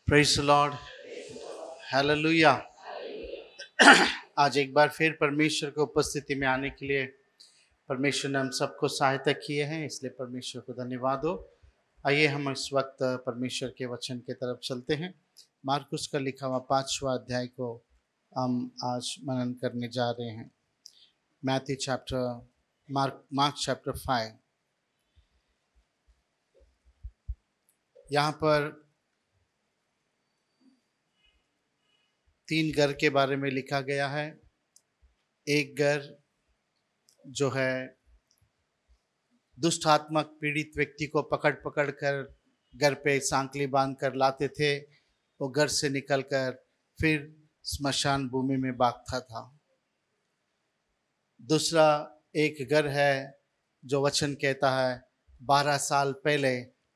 Praise the Lord, hallelujah. आज एक बार फिर परमेश्वर की उपस्थिति में आने के लिए परमेश्वर ने हम सबको सहायता किए हैं, इसलिए परमेश्वर को धन्यवाद हो। आइए हम इस वक्त परमेश्वर के वचन की तरफ चलते हैं। मार्कुस का लिखा हुआ 5वां अध्याय को हम आज मनन करने जा रहे हैं। Mark chapter 5। यहाँ पर 3 घर के बारे में लिखा गया है। एक घर जो है दुष्ट आत्मा पीड़ित व्यक्ति को पकड़ पकड़ कर घर पे सांकली बांध कर लाते थे। वो घर से निकलकर फिर स्मशान भूमि में भागता था। दूसरा एक घर है जो वचन कहता है 12 साल पहले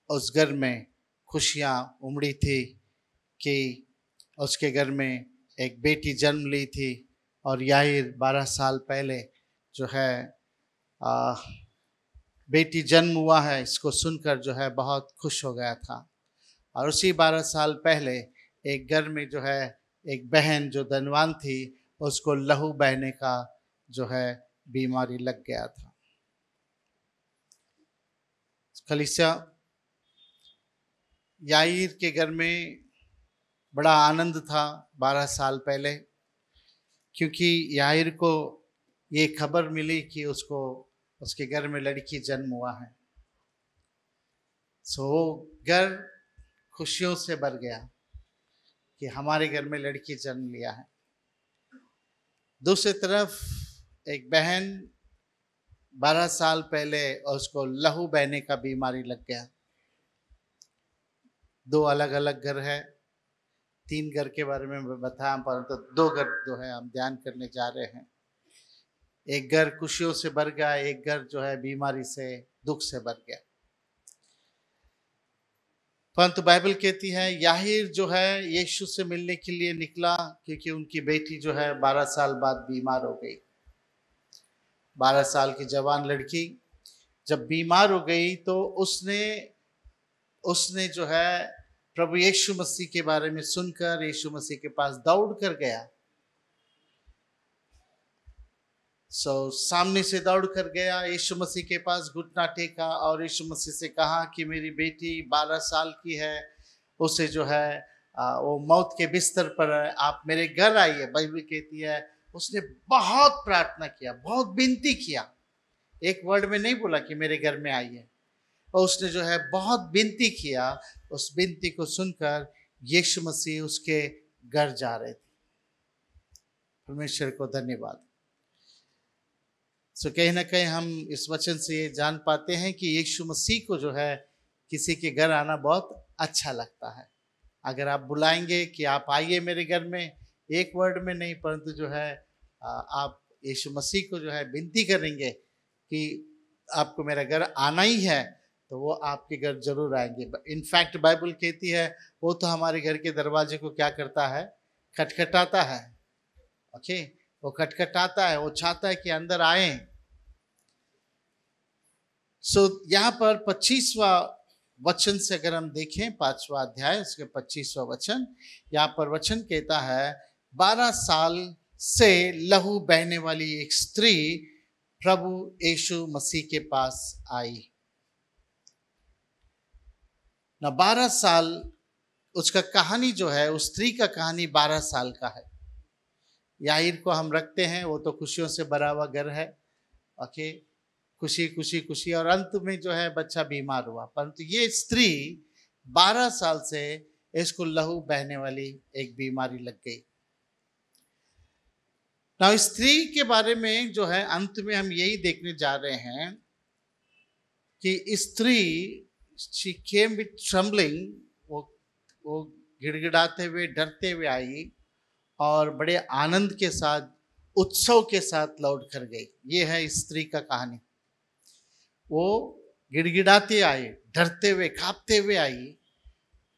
उस घर में खुशियाँ उमड़ी थी कि उसके घर में एक बेटी जन्म ली थी और याहीर 12 साल पहले जो है बेटी जन्म हुआ है, इसको सुनकर जो है बहुत खुश हो गया था। और उसी 12 साल पहले एक घर में जो है एक बहन जो धनवान थी, उसको लहू बहने का जो है बीमारी लग गया था। कलीसिया, याहीर के घर में बड़ा आनंद था 12 साल पहले, क्योंकि याहीर को ये खबर मिली कि उसके घर में लड़की जन्म हुआ है। सो घर खुशियों से भर गया कि हमारे घर में लड़की जन्म लिया है। दूसरी तरफ एक बहन 12 साल पहले उसको लहू बहने का बीमारी लग गया। 2 अलग अलग घर है। 3 घर के बारे में बताया, परंतु 2 घर जो है हम ध्यान करने जा रहे हैं। एक घर खुशियों से भर गया, एक घर जो है बीमारी से, दुख से भर गया। परंतु बाइबल कहती है याहीर जो है यीशु से मिलने के लिए निकला, क्योंकि उनकी बेटी जो है 12 साल बाद बीमार हो गई। 12 साल की जवान लड़की जब बीमार हो गई तो उसने जो है प्रभु यीशु मसीह के बारे में सुनकर यीशु मसीह के पास दौड़ कर गया। सामने से दौड़ कर गया, यीशु मसीह के पास घुटना टेका और यीशु मसीह से कहा कि मेरी बेटी 12 साल की है, उसे जो है वो मौत के बिस्तर पर है, आप मेरे घर आइए। बाइबल कहती है उसने बहुत प्रार्थना किया, बहुत विनती किया। एक वर्ड में नहीं बोला कि मेरे घर में आइए, और उसने जो है बहुत विनती किया। उस विनती को सुनकर यीशु मसीह उसके घर जा रहे थे। परमेश्वर को धन्यवाद। कहीं ना कहीं हम इस वचन से ये जान पाते हैं कि यीशु मसीह को जो है किसी के घर आना बहुत अच्छा लगता है। अगर आप बुलाएंगे कि आप आइए मेरे घर में, एक वर्ड में नहीं, परंतु जो है आप यीशु मसीह को जो है विनती करेंगे कि आपको मेरा घर आना ही है, तो वो आपके घर जरूर आएंगे। इनफैक्ट बाइबल कहती है वो तो हमारे घर के दरवाजे को क्या करता है, खटखटाता है। ओके, वो खटखटाता है, वो चाहता है कि अंदर आए। यहाँ पर 25वां वचन से अगर हम देखें, 5वां अध्याय उसके 25वां वचन, यहाँ पर वचन कहता है 12 साल से लहू बहने वाली एक स्त्री प्रभु यीशु मसीह के पास आई। 12 साल उसका कहानी जो है, उस स्त्री का कहानी 12 साल का है। याहीर को हम रखते हैं, वो तो खुशियों से भरा हुआ घर है। ओके, खुशी खुशी खुशी, और अंत में जो है बच्चा बीमार हुआ। परंतु ये स्त्री 12 साल से इसको लहू बहने वाली एक बीमारी लग गई। ना स्त्री के बारे में जो है अंत में हम यही देखने जा रहे हैं कि स्त्री she came with trembling, वो गिड़गिड़ाते हुए, डरते हुए आई और बड़े आनंद के साथ, उत्सव के साथ लौट कर गई। ये है स्त्री का कहानी। वो गिड़गिड़ाते आए, डरते हुए, कांपते हुए आई,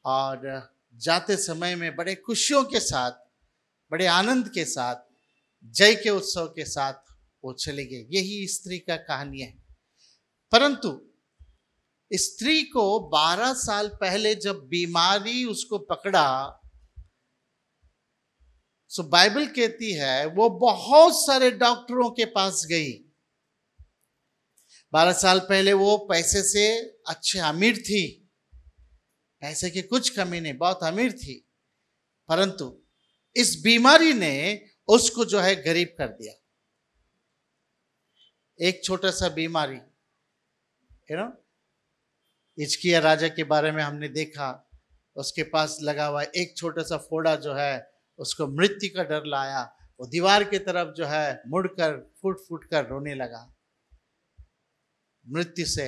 और जाते समय में बड़े खुशियों के साथ, बड़े आनंद के साथ, जय के उत्सव के साथ वो चली गई। यही स्त्री का कहानी है। परंतु स्त्री को 12 साल पहले जब बीमारी उसको पकड़ा, सो बाइबल कहती है वो बहुत सारे डॉक्टरों के पास गई। 12 साल पहले वो पैसे से अच्छे अमीर थी, पैसे की कुछ कमी नहीं, बहुत अमीर थी, परंतु इस बीमारी ने उसको जो है गरीब कर दिया। एक छोटा सा बीमारी, हिजकिय्याह राजा के बारे में हमने देखा, उसके पास लगा हुआ एक छोटा सा फोड़ा जो है उसको मृत्यु का डर लाया। वो दीवार की तरफ जो है मुड़कर फुट फुट कर रोने लगा। मृत्यु से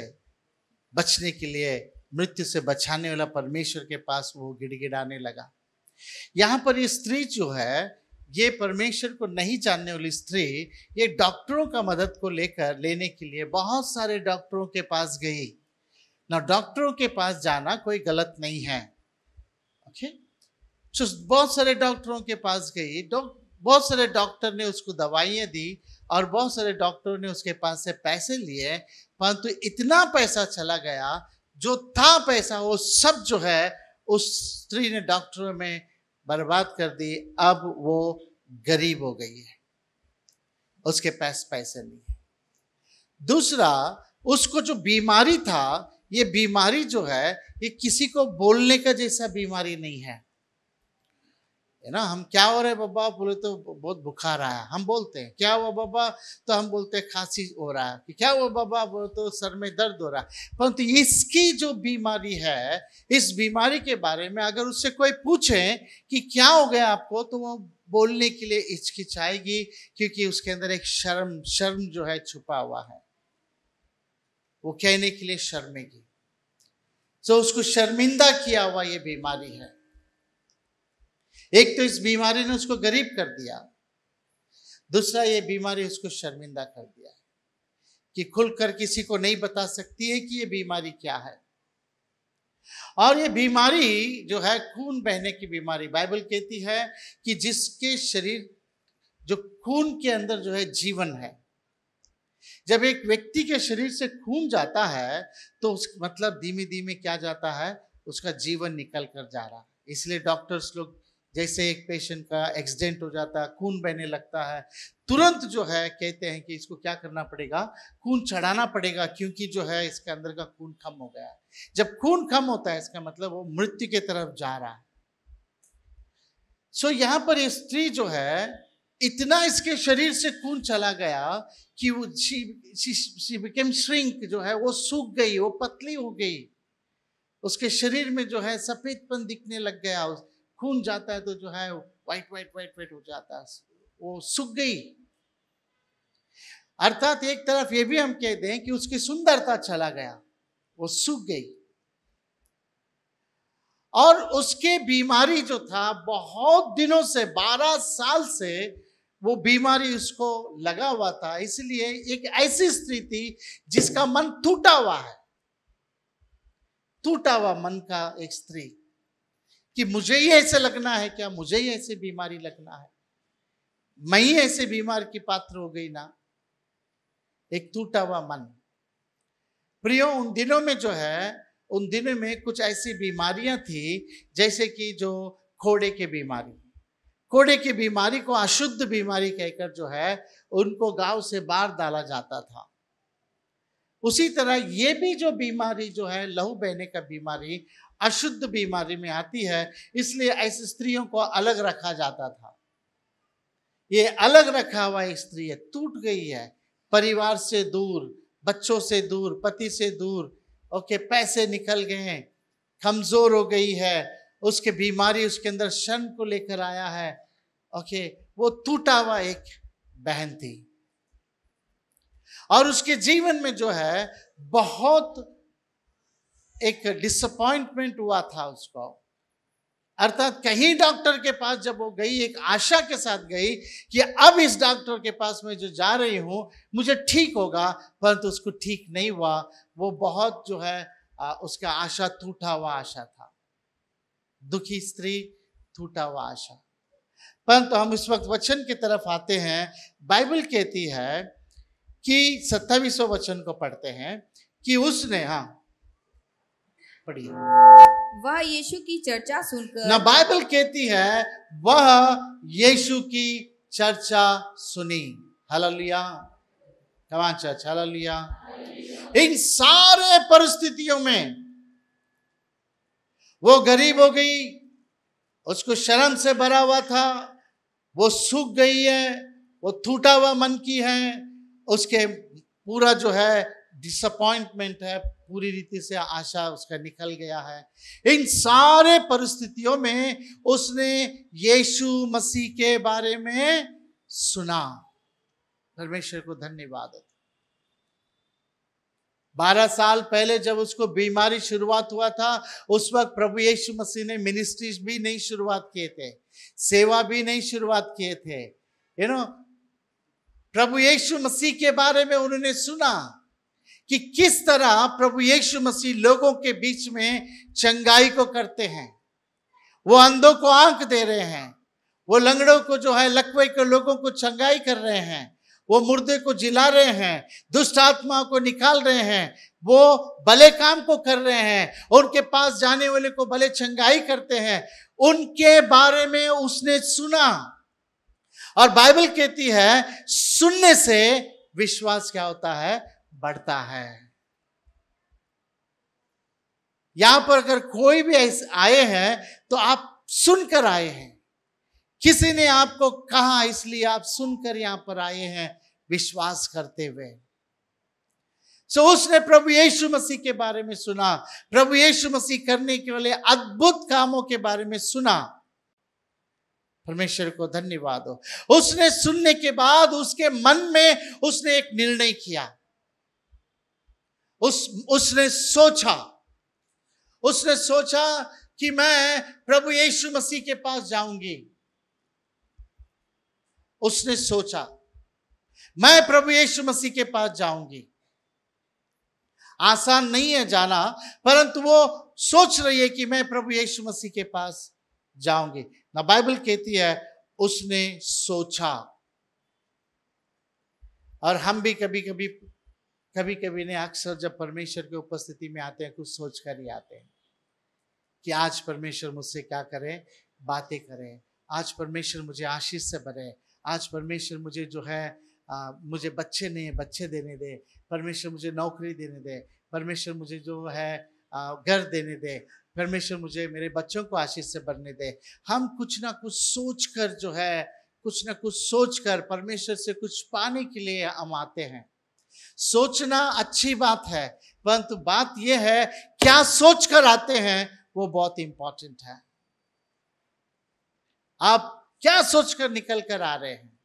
बचने के लिए, मृत्यु से बचाने वाला परमेश्वर के पास वो गिड़गिड़ाने लगा। यहां पर ये स्त्री जो है, ये परमेश्वर को नहीं जानने वाली स्त्री, ये डॉक्टरों का मदद को लेने के लिए बहुत सारे डॉक्टरों के पास गई ना। डॉक्टरों के पास जाना कोई गलत नहीं है, ओके। बहुत सारे डॉक्टरों के पास गई, बहुत सारे डॉक्टर ने उसको दवाइयां दी और बहुत सारे डॉक्टरों ने उसके पास से पैसे लिए, परंतु इतना पैसा चला गया, जो था पैसा वो सब जो है उस स्त्री ने डॉक्टरों में बर्बाद कर दी। अब वो गरीब हो गई है, उसके पास पैसे नहीं है। दूसरा, उसको जो बीमारी था, ये बीमारी जो है ये किसी को बोलने का जैसा बीमारी नहीं है ना। हम क्या हो रहा है बाबा बोले तो बहुत बुखार आया, हम बोलते हैं। क्या हुआ बाबा तो हम बोलते हैं खांसी हो रहा है। क्या हुआ बाबा बोले तो सर में दर्द हो रहा है। परंतु इसकी जो बीमारी है, इस बीमारी के बारे में अगर उससे कोई पूछे कि क्या हो गया आपको, तो वो बोलने के लिए हिचकिचाएगी, क्योंकि उसके अंदर एक शर्म जो है छुपा हुआ है। वो कहने के लिए शर्मेगी। तो उसको शर्मिंदा किया हुआ ये बीमारी है। एक तो इस बीमारी ने उसको गरीब कर दिया, दूसरा ये बीमारी उसको शर्मिंदा कर दिया कि खुलकर किसी को नहीं बता सकती है कि ये बीमारी क्या है। और ये बीमारी जो है खून बहने की बीमारी, बाइबल कहती है कि जिसके शरीर, जो खून के अंदर जो है जीवन है। जब एक व्यक्ति के शरीर से खून जाता है तो उस मतलब धीमे धीमे क्या जाता है, उसका जीवन निकल कर जा रहा है। इसलिए डॉक्टर्स लोग, जैसे एक पेशेंट का एक्सीडेंट हो जाता है, खून बहने लगता है, तुरंत जो है कहते हैं कि इसको क्या करना पड़ेगा, खून चढ़ाना पड़ेगा, क्योंकि जो है इसके अंदर का खून कम हो गया है। जब खून कम होता है इसका मतलब वो मृत्यु की तरफ जा रहा है। सो यहाँ पर ये स्त्री जो है, इतना इसके शरीर से खून चला गया कि वो शी बिकेम श्रिंक, जो है वो सूख गई, वो पतली हो गई। उसके शरीर में जो है सफेदपन दिखने लग गया। खून जाता है तो जो है वाइट वाइट वाइट वाइट हो जाता है, वो सूख गई। अर्थात एक तरफ ये भी हम कह दें कि उसकी सुंदरता चला गया, वो सूख गई। और उसके बीमारी जो था, बहुत दिनों से, 12 साल से वो बीमारी उसको लगा हुआ था। इसलिए एक ऐसी स्त्री थी जिसका मन टूटा हुआ है, टूटा हुआ मन का एक स्त्री, कि मुझे ही ऐसे लगना है क्या, मुझे ही ऐसे बीमारी लगना है, मैं ही ऐसे बीमार की पात्र हो गई ना। एक टूटा हुआ मन। प्रियो, उन दिनों में जो है, उन दिनों में कुछ ऐसी बीमारियां थी, जैसे कि जो खोड़े की बीमारी, कोड़े की बीमारी को अशुद्ध बीमारी कहकर जो है उनको गांव से बाहर डाला जाता था। उसी तरह ये भी जो बीमारी जो है, लहू बहने का बीमारी, अशुद्ध बीमारी में आती है। इसलिए ऐसी स्त्रियों को अलग रखा जाता था। ये अलग रखा हुआ एक स्त्री है, टूट गई है, परिवार से दूर, बच्चों से दूर, पति से दूर, ओके, पैसे निकल गए हैं, कमजोर हो गई है, उसके बीमारी उसके अंदर शर्म को लेकर आया है, ओके। वो टूटा हुआ एक बहन थी और उसके जीवन में जो है बहुत एक डिसअपॉइंटमेंट हुआ था उसको। अर्थात कहीं डॉक्टर के पास जब वो गई, एक आशा के साथ गई कि अब इस डॉक्टर के पास मैं जो जा रही हूं मुझे ठीक होगा, परंतु उसको ठीक नहीं हुआ। वो बहुत जो है उसका आशा टूटा हुआ आशा था। दुखी स्त्री, टूटा हुआ आशा। परंतु हम इस वक्त वचन की तरफ आते हैं। बाइबल कहती है कि 27वां वचन को पढ़ते हैं कि उसने, पढ़िए। वह यीशु की चर्चा सुनकर ना बाइबल कहती है वह यीशु की चर्चा सुनी। Hallelujah, come on church, hallelujah. इन सारे परिस्थितियों में वो गरीब हो गई, उसको शर्म से भरा हुआ था, वो सूख गई है, वो टूटा हुआ मन की है, उसके पूरा जो है डिसअपॉइंटमेंट है, पूरी रीति से आशा उसका निकल गया है। इन सारे परिस्थितियों में उसने यीशु मसीह के बारे में सुना। परमेश्वर को धन्यवाद। 12 साल पहले जब उसको बीमारी शुरुआत हुआ था, उस वक्त प्रभु यीशु मसीह ने मिनिस्ट्रीज भी नहीं शुरुआत किए थे, सेवा भी नहीं शुरुआत किए थे। प्रभु यीशु मसीह के बारे में उन्होंने सुना कि किस तरह प्रभु यीशु मसीह लोगों के बीच में चंगाई को करते हैं। वो अंधों को आंख दे रहे हैं, वो लंगड़ों को जो है लकवे के लोगों को चंगाई कर रहे हैं, वो मुर्दे को जिला रहे हैं, दुष्ट आत्मा को निकाल रहे हैं, वो भले काम को कर रहे हैं, उनके पास जाने वाले को भले चंगाई करते हैं। उनके बारे में उसने सुना। और बाइबल कहती है सुनने से विश्वास क्या होता है, बढ़ता है। यहां पर अगर कोई भी आए हैं तो आप सुनकर आए हैं, किसी ने आपको कहा इसलिए आप सुनकर यहां पर आए हैं विश्वास करते हुए। उसने प्रभु यीशु मसीह के बारे में सुना, प्रभु यीशु मसीह करने के वाले अद्भुत कामों के बारे में सुना। परमेश्वर को धन्यवाद हो। उसने सुनने के बाद उसके मन में उसने एक निर्णय किया। उसने सोचा कि मैं प्रभु यीशु मसीह के पास जाऊंगी। उसने सोचा मैं प्रभु यीशु मसीह के पास जाऊंगी। आसान नहीं है जाना, परंतु वो सोच रही है कि मैं प्रभु यीशु मसीह के पास जाऊंगी। ना बाइबल कहती है उसने सोचा। और हम भी कभी कभी ने अक्सर जब परमेश्वर की उपस्थिति में आते हैं कुछ सोच कर ही आते हैं कि आज परमेश्वर मुझसे क्या करे, बातें करें, आज परमेश्वर मुझे आशीष से भरे, आज परमेश्वर मुझे जो है मुझे बच्चे नहीं, बच्चे देने दे, परमेश्वर मुझे नौकरी देने दे, परमेश्वर मुझे जो है घर देने दे, परमेश्वर मुझे मेरे बच्चों को आशीष से भरने दे। हम कुछ ना कुछ सोचकर जो है, कुछ ना कुछ सोचकर परमेश्वर से कुछ पाने के लिए हम आते हैं। सोचना अच्छी बात है, परंतु बात यह है क्या सोचकर आते हैं वो बहुत इंपॉर्टेंट है। आप क्या सोचकर निकल कर आ रहे हैं?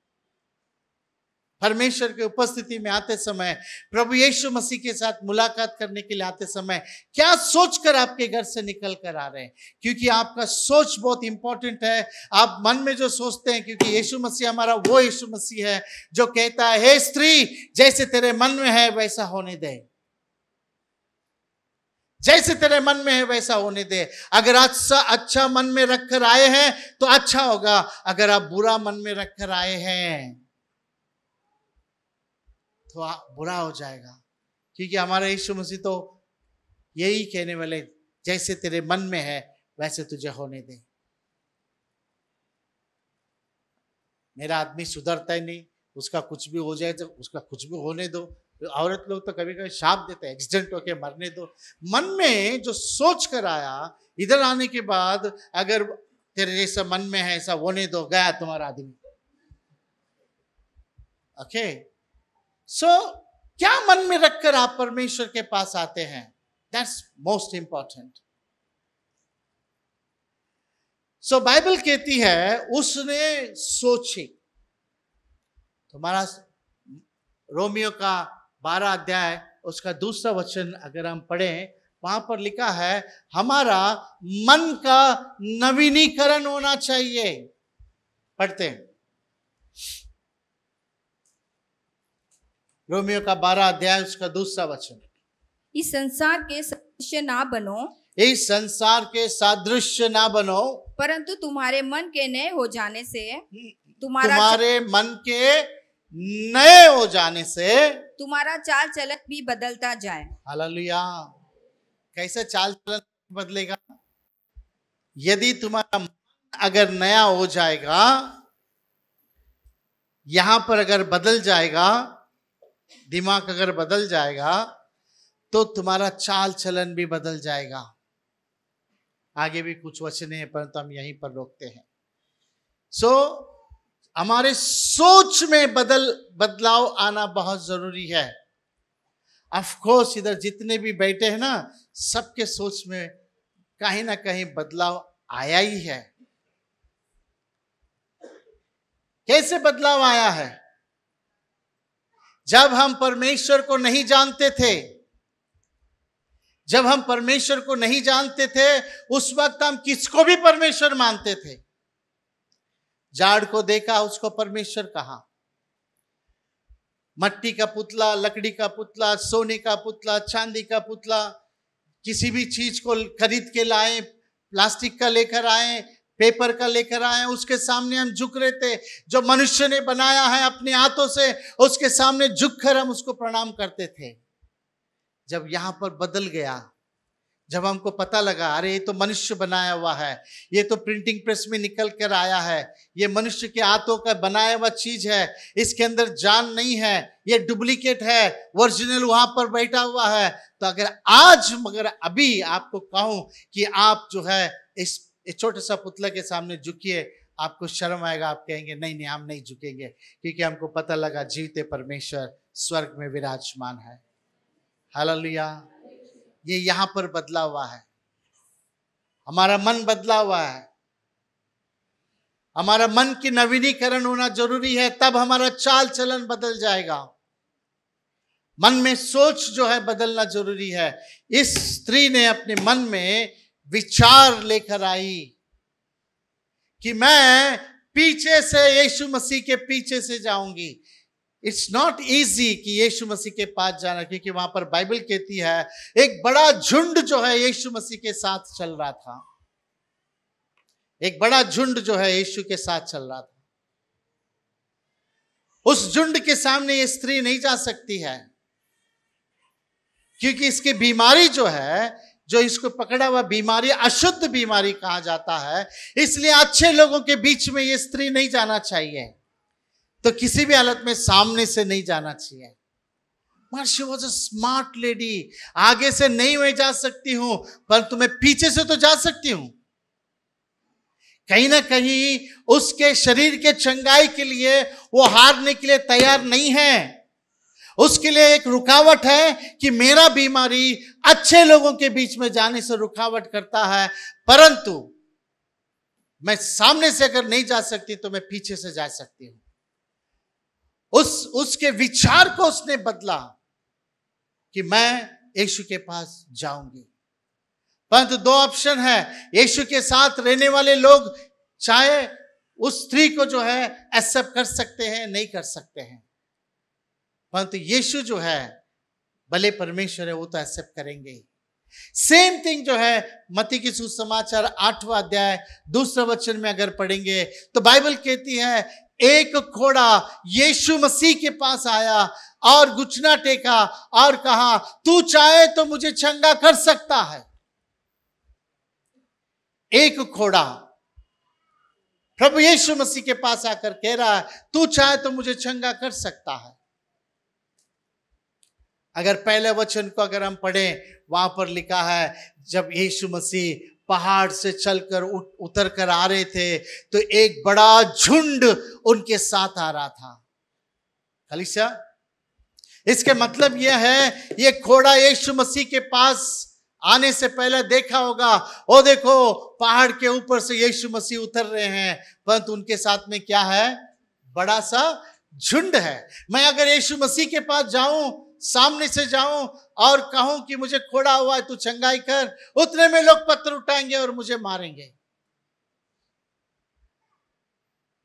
परमेश्वर की उपस्थिति में आते समय, प्रभु यीशु मसीह के साथ मुलाकात करने के लिए आते समय क्या सोचकर आपके घर से निकल कर आ रहे हैं? क्योंकि आपका सोच बहुत इंपॉर्टेंट है। आप मन में जो सोचते हैं, क्योंकि यीशु मसीह हमारा वो यीशु मसीह है जो कहता है हे स्त्री जैसे तेरे मन में है वैसा होने दे, जैसे तेरे मन में है वैसा होने दे। अगर अच्छा मन में रखकर आए हैं तो अच्छा होगा, अगर आप बुरा मन में रखकर आए हैं तो बुरा हो जाएगा। क्योंकि हमारा यीशु मसीह तो यही कहने वाले, जैसे तेरे मन में है वैसे तुझे होने दे। मेरा आदमी सुधरता ही नहीं, उसका कुछ भी हो जाए तो उसका कुछ भी होने दो। औरत लोग तो कभी कभी शाप देते हैं, एक्सीडेंट होके मरने दो। मन में जो सोच कर आया, इधर आने के बाद अगर तेरे जैसा मन में है ऐसा होने दो, गया तुम्हारा आदमी। ओके, सो क्या मन में रखकर आप परमेश्वर के पास आते हैं? That's most important. So Bible कहती है उसने सोची। तुम्हारा रोमियो का 12 अध्याय उसका दूसरा वचन अगर हम पढ़ें, वहां पर लिखा है हमारा मन का नवीनीकरण होना चाहिए। पढ़ते हैं रोमियो का 12 अध्याय उसका दूसरा वचन। इस संसार के सदृश ना बनो, इस संसार के सादृश्य ना बनो, परंतु तुम्हारे मन के नए हो जाने से तुम्हारे मन के नए हो जाने से तुम्हारा चाल चलन भी बदलता जाए। हालेलुया। कैसे चाल चलन बदलेगा? यदि तुम्हारा मन अगर नया हो जाएगा, यहां पर अगर बदल जाएगा, दिमाग अगर बदल जाएगा, तो तुम्हारा चाल चलन भी बदल जाएगा। आगे भी कुछ वचन है परंतु हम यहीं पर रोकते हैं। हमारे सोच में बदलाव आना बहुत जरूरी है। ऑफ कोर्स इधर जितने भी बैठे हैं ना, सबके सोच में कहीं ना कहीं बदलाव आया ही है। कैसे बदलाव आया है? जब हम परमेश्वर को नहीं जानते थे, जब हम परमेश्वर को नहीं जानते थे, उस वक्त हम किसको भी परमेश्वर मानते थे। झाड़ को देखा, उसको परमेश्वर कहा। मट्टी का पुतला, लकड़ी का पुतला, सोने का पुतला, चांदी का पुतला, किसी भी चीज को खरीद के लाए, प्लास्टिक का लेकर आए, पेपर का लेकर आए, उसके सामने हम झुक रहे थे। जो मनुष्य ने बनाया है अपने हाथों से, उसके सामने झुककर हम उसको प्रणाम करते थे। जब यहां पर बदल गया, जब हमको पता लगा अरे ये तो मनुष्य बनाया हुआ है, ये तो प्रिंटिंग प्रेस में निकल कर आया है, ये मनुष्य के हाथों का बनाया हुआ चीज है, इसके अंदर जान नहीं है, ये डुप्लीकेट है, ओरिजिनल वहां पर बैठा हुआ है। तो अगर अभी आपको कहूं कि आप जो है इस छोटे सा पुतला के सामने झुकिए, आपको शर्म आएगा, आप कहेंगे नहीं नहीं हम नहीं झुकेंगे, क्योंकि हमको पता लगा जीवते परमेश्वर स्वर्ग में विराजमान है। हालेलुया। ये यहां पर बदला हुआ है, हमारा मन बदला हुआ है, हमारा मन की नवीनीकरण होना जरूरी है, तब हमारा चाल चलन बदल जाएगा। मन में सोच जो है बदलना जरूरी है। इस स्त्री ने अपने मन में विचार लेकर आई कि मैं पीछे से यीशु मसीह के पीछे से जाऊंगी। इट्स नॉट इजी कि यीशु मसीह के पास जाना, क्योंकि वहां पर बाइबल कहती है एक बड़ा झुंड जो है यीशु मसीह के साथ चल रहा था। एक बड़ा झुंड जो है यीशु के साथ चल रहा था। उस झुंड के सामने ये स्त्री नहीं जा सकती है, क्योंकि इसकी बीमारी जो है, जो इसको पकड़ा हुआ बीमारी अशुद्ध बीमारी कहा जाता है, इसलिए अच्छे लोगों के बीच में ये स्त्री नहीं जाना चाहिए। तो किसी भी हालत में सामने से नहीं जाना चाहिए। मगर she was a smart lady. आगे से नहीं मैं जा सकती हूं, परंतु मैं पीछे से तो जा सकती हूं। कहीं ना कहीं उसके शरीर के चंगाई के लिए वो हारने के लिए तैयार नहीं है। उसके लिए एक रुकावट है कि मेरा बीमारी अच्छे लोगों के बीच में जाने से रुकावट करता है, परंतु मैं सामने से अगर नहीं जा सकती तो मैं पीछे से जा सकती हूं। उसके विचार को उसने बदला कि मैं यीशु के पास जाऊंगी। परंतु दो ऑप्शन है। यीशु के साथ रहने वाले लोग चाहे उस स्त्री को जो है एक्सेप्ट कर सकते हैं, नहीं कर सकते हैं, परंतु यीशु जो है भले परमेश्वर है, वो तो एक्सेप्ट करेंगे। सेम थिंग जो है मत्ती की सुसमाचार 8वां अध्याय 2 वचन में अगर पढ़ेंगे तो बाइबल कहती है एक घोड़ा यीशु मसीह के पास आया और घुटना टेका और कहा तू चाहे तो मुझे चंगा कर सकता है। एक घोड़ा प्रभु यीशु मसीह के पास आकर कह रहा है तू चाहे तो मुझे चंगा कर सकता है। अगर पहले वचन को अगर हम पढ़ें, वहां पर लिखा है जब यीशु मसीह पहाड़ से चलकर उतर कर आ रहे थे तो एक बड़ा झुंड उनके साथ आ रहा था। कलीसिया, इसके मतलब यह है ये घोड़ा यीशु मसीह के पास आने से पहले देखा होगा, ओ देखो पहाड़ के ऊपर से यीशु मसीह उतर रहे हैं, परंतु उनके साथ में क्या है? बड़ा सा झुंड है। मैं अगर यीशु मसीह के पास जाऊं, सामने से जाऊं और कहूं कि मुझे खोड़ा हुआ है तू चंगाई कर, उतने में लोग पत्थर उठाएंगे और मुझे मारेंगे।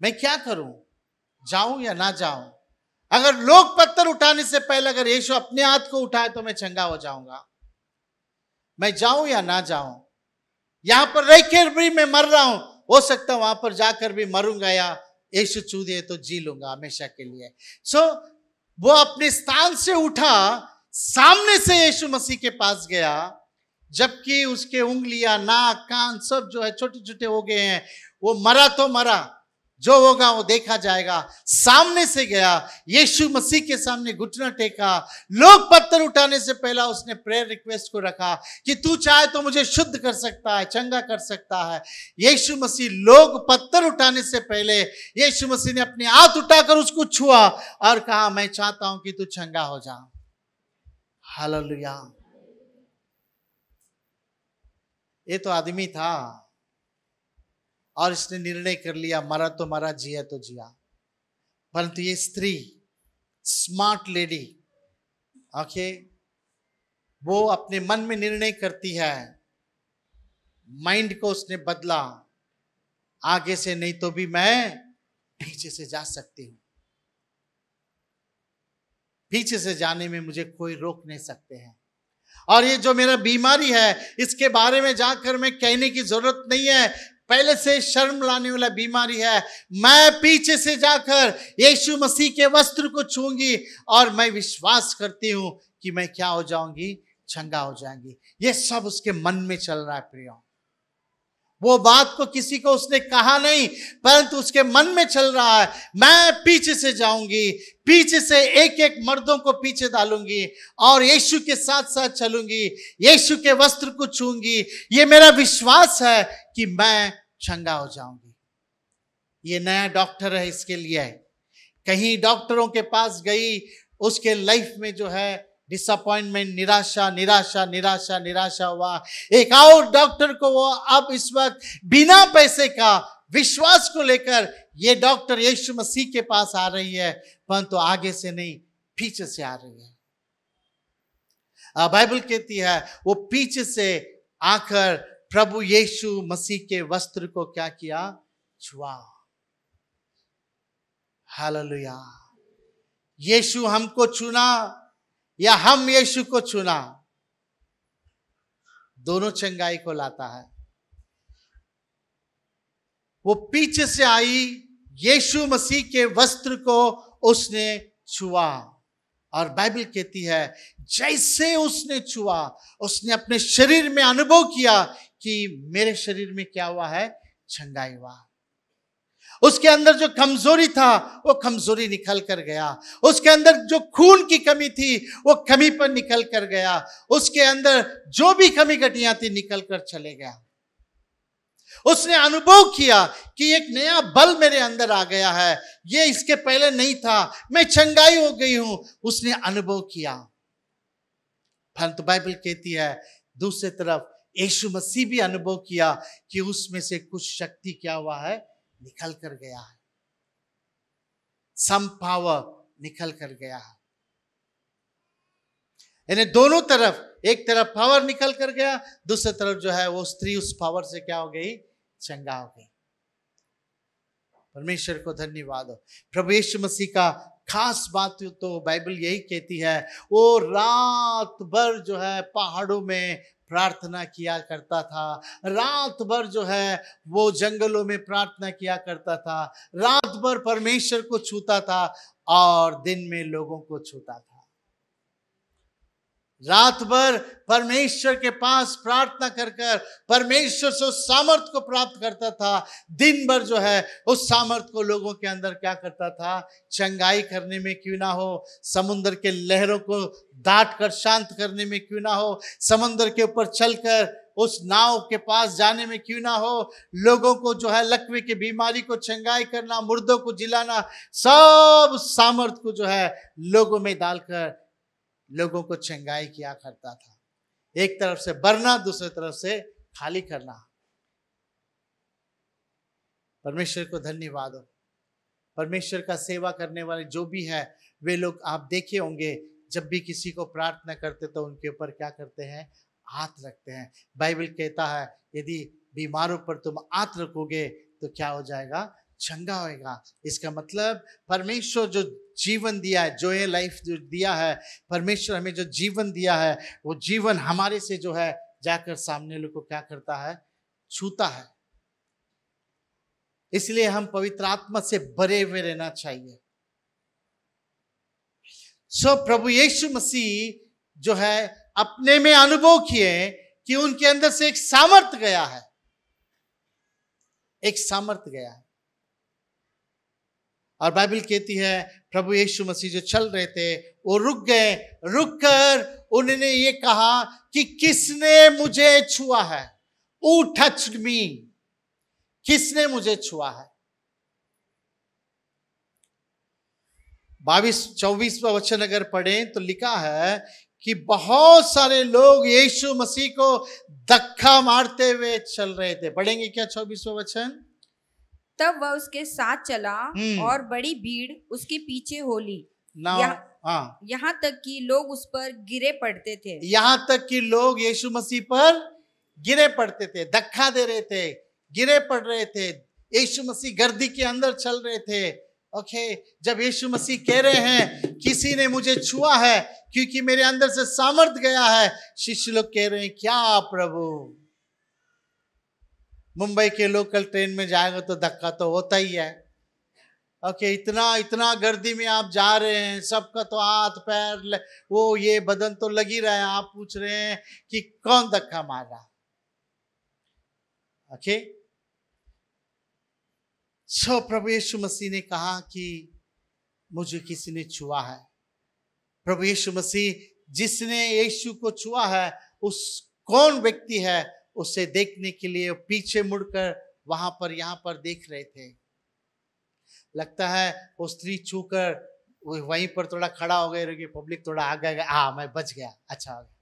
मैं क्या करूं? जाऊं या ना जाऊं? अगर लोग पत्थर उठाने से पहले अगर यीशु अपने हाथ को उठाए तो मैं चंगा हो जाऊंगा। मैं जाऊं या ना जाऊं? यहां पर रहकर भी मैं मर रहा हूं, हो सकता है वहां पर जाकर भी मरूंगा या यीशु छू दे तो जी लूंगा हमेशा के लिए। वो अपने स्थान से उठा, सामने से यीशु मसीह के पास गया, जबकि उसके उंगलियां, नाक, कान सब जो है छोटे छोटे हो गए हैं। वो मरा तो मरा, जो होगा वो देखा जाएगा। सामने से गया, यीशु मसीह के सामने घुटना टेका। लोग पत्थर उठाने से पहला उसने प्रेयर रिक्वेस्ट को रखा कि तू चाहे तो मुझे शुद्ध कर सकता है, चंगा कर सकता है। यीशु मसीह, लोग पत्थर उठाने से पहले यीशु मसीह ने अपने हाथ उठाकर उसको छुआ और कहा, मैं चाहता हूं कि तू चंगा हो जा। हालेलुया। ये तो आदमी था और इसने निर्णय कर लिया, मरा तो मरा, जिया तो जिया। परंतु ये स्त्री, स्मार्ट लेडी, ओके, वो अपने मन में निर्णय करती है। माइंड को उसने बदला, आगे से नहीं तो भी मैं पीछे से जा सकती हूं। पीछे से जाने में मुझे कोई रोक नहीं सकते हैं। और ये जो मेरा बीमारी है, इसके बारे में जाकर मैं कहने की जरूरत नहीं है। पहले से शर्म लाने वाला बीमारी है। मैं पीछे से जाकर यीशु मसीह के वस्त्र को छूंगी और मैं विश्वास करती हूं कि मैं क्या हो जाऊंगी, चंगा हो जाएंगी। ये सब उसके मन में चल रहा है प्रियो। वो बात को किसी को उसने कहा नहीं, परंतु उसके मन में चल रहा है, मैं पीछे से जाऊंगी, पीछे से एक एक मर्दों को पीछे डालूंगी और यीशु के साथ साथ चलूंगी, यीशु के वस्त्र को छूंगी। ये मेरा विश्वास है कि मैं चंगा हो जाऊंगी। ये नया डॉक्टर है, इसके लिए कहीं डॉक्टरों के पास गई, उसके लाइफ में जो है डिसअपॉइंटमेंट, निराशा निराशा निराशा निराशा हुआ। एक और डॉक्टर को वो अब इस वक्त बिना पैसे का विश्वास को लेकर ये डॉक्टर यीशु मसीह के पास आ रही है, परंतु आगे से नहीं, पीछे से आ रही है। बाइबल कहती है वो पीछे से आकर प्रभु यीशु मसीह के वस्त्र को क्या किया, छुआ। हालेलुया। यीशु हमको चुना या हम यीशु को चुना, दोनों चंगाई को लाता है। वो पीछे से आई, यीशु मसीह के वस्त्र को उसने छुआ और बाइबल कहती है जैसे उसने छुआ, उसने अपने शरीर में अनुभव किया कि मेरे शरीर में क्या हुआ है, चंगाई हुआ। उसके अंदर जो कमजोरी था वो कमजोरी निकल कर गया। उसके अंदर जो खून की कमी थी वो कमी पर निकल कर गया। उसके अंदर जो भी कमी घटियां थी निकल कर चले गया। उसने अनुभव किया कि एक नया बल मेरे अंदर आ गया है, ये इसके पहले नहीं था, मैं चंगाई हो गई हूं। उसने अनुभव किया। परंतु बाइबल कहती है दूसरी तरफ यीशु मसीह भी अनुभव किया कि उसमें से कुछ शक्ति क्या हुआ है, निकल कर गया है। सम पावर निकल कर गया है। यानी दोनों तरफ, एक तरफ पावर निकल कर गया, दूसरी तरफ जो है वो स्त्री उस पावर से क्या हो गई, चंगा हो गई। परमेश्वर को धन्यवाद हो। प्रभु यीशु मसीह का खास बात तो बाइबल यही कहती है, वो रात भर जो है पहाड़ों में प्रार्थना किया करता था, रात भर जो है वो जंगलों में प्रार्थना किया करता था, रात भर परमेश्वर को छूता था और दिन में लोगों को छूता था। रात भर परमेश्वर के पास प्रार्थना कर कर परमेश्वर से उस सामर्थ को प्राप्त करता था। दिन भर जो है उस सामर्थ को लोगों के अंदर क्या करता था, चंगाई करने में क्यों ना हो, समुद्र के लहरों को दाट कर शांत करने में क्यों ना हो, समुद्र के ऊपर चलकर उस नाव के पास जाने में क्यों ना हो, लोगों को जो है लकवे की बीमारी को चंगाई करना, मुर्दों को जिलाना, सब सामर्थ को जो है लोगों में डालकर लोगों को चंगाई किया करता था। एक तरफ से भरना, दूसरी तरफ से खाली करना। परमेश्वर को धन्यवाद हो। परमेश्वर का सेवा करने वाले जो भी है वे लोग आप देखे होंगे, जब भी किसी को प्रार्थना करते तो उनके ऊपर क्या करते हैं, हाथ रखते हैं। बाइबल कहता है यदि बीमारों पर तुम हाथ रखोगे तो क्या हो जाएगा, चंगा होएगा। इसका मतलब परमेश्वर जो जीवन दिया है, जो ये लाइफ जो दिया है, परमेश्वर हमें जो जीवन दिया है, वो जीवन हमारे से जो है जाकर सामने लोग को क्या करता है, छूता है। इसलिए हम पवित्र आत्मा से भरे हुए रहना चाहिए। प्रभु यीशु मसीह जो है अपने में अनुभव किए कि उनके अंदर से एक सामर्थ्य गया है, एक सामर्थ्य गया है। और बाइबल कहती है प्रभु यीशु मसीह जो चल रहे थे वो रुक गए, रुककर उन्होंने ये कहा कि किसने मुझे छुआ है, Who touched me? किसने मुझे छुआ है। 22-24वां वचन अगर पढ़ें तो लिखा है कि बहुत सारे लोग यीशु मसीह को धक्का मारते हुए चल रहे थे। पढ़ेंगे क्या 24वां वचन? तब वह उसके साथ चला और बड़ी भीड़ उसके पीछे हो ली। यहाँ तक कि लोग उस पर गिरे पड़ते थे। यहाँ तक कि लोग यीशु मसीह पर गिरे पड़ते थे, धक्का दे रहे थे, गिरे पड़ रहे थे। यीशु मसीह गर्दी के अंदर चल रहे थे। ओके, जब यीशु मसीह कह रहे हैं किसी ने मुझे छुआ है क्योंकि मेरे अंदर से सामर्थ गया है, शिष्य लोग कह रहे हैं क्या प्रभु, मुंबई के लोकल ट्रेन में जाएगा तो धक्का तो होता ही है। ओके, इतना गर्दी में आप जा रहे हैं, सबका तो हाथ पैर वो ये बदन तो लग ही रहा है, आप पूछ रहे हैं कि कौन धक्का मार रहा। ओके, सो प्रभु यीशु मसीह ने कहा कि मुझे किसी ने छुआ है। प्रभु यीशु मसीह जिसने यीशु को छुआ है उस कौन व्यक्ति है, उसे देखने के लिए पीछे मुड़कर वहां पर यहाँ पर देख रहे थे। लगता है वो स्त्री छूकर वहीं पर थोड़ा खड़ा हो गए, पब्लिक थोड़ा आगे गया, मैं बच गया, अच्छा हो गया।